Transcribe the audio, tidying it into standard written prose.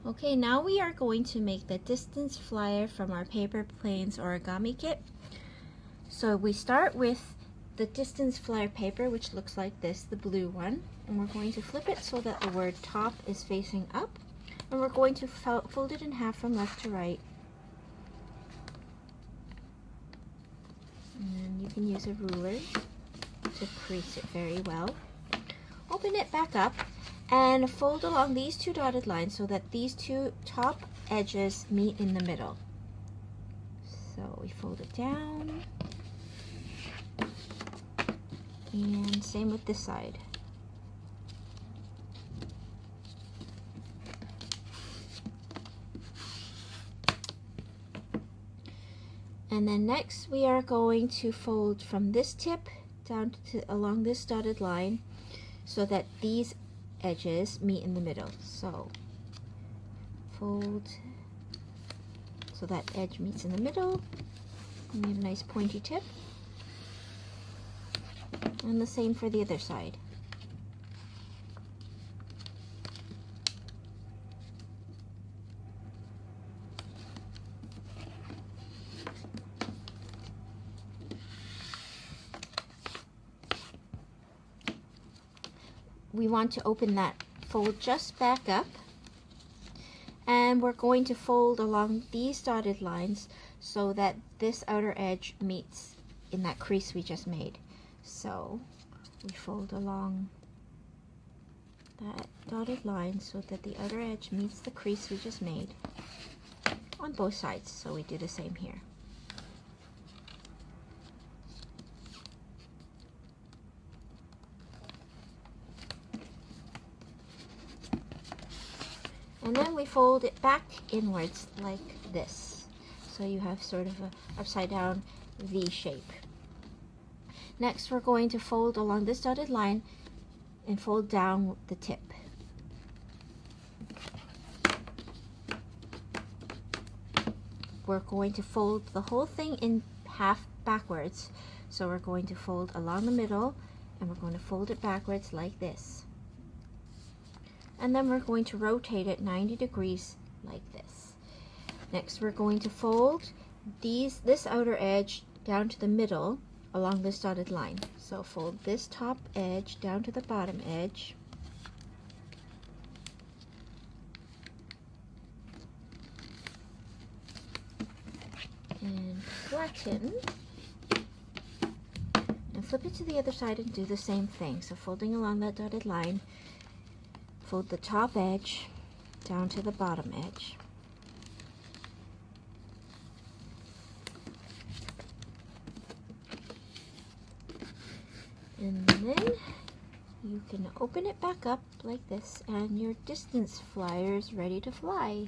Okay, now we are going to make the distance flyer from our paper planes origami kit. So we start with the distance flyer paper, which looks like this, the blue one, and we're going to flip it so that the word top is facing up, and we're going to fold it in half from left to right. And you can use a ruler to crease it very well. Open it back up and fold along these two dotted lines so that these two top edges meet in the middle. So we fold it down, and same with this side. And then next we are going to fold from this tip down to along this dotted line so that these edges meet in the middle. So fold so that edge meets in the middle, and we have a nice pointy tip. And the same for the other side. We want to open that fold just back up, and we're going to fold along these dotted lines so that this outer edge meets in that crease we just made. So we fold along that dotted line so that the outer edge meets the crease we just made on both sides. So we do the same here. And then we fold it back inwards like this. So you have sort of an upside down V shape. Next, we're going to fold along this dotted line and fold down the tip. We're going to fold the whole thing in half backwards. So we're going to fold along the middle, and we're going to fold it backwards like this. And then we're going to rotate it 90 degrees like this. Next, we're going to fold this outer edge down to the middle along this dotted line. So fold this top edge down to the bottom edge. And flatten. And flip it to the other side and do the same thing. So folding along that dotted line, fold the top edge down to the bottom edge. And then you can open it back up like this, and your distance flyer is ready to fly.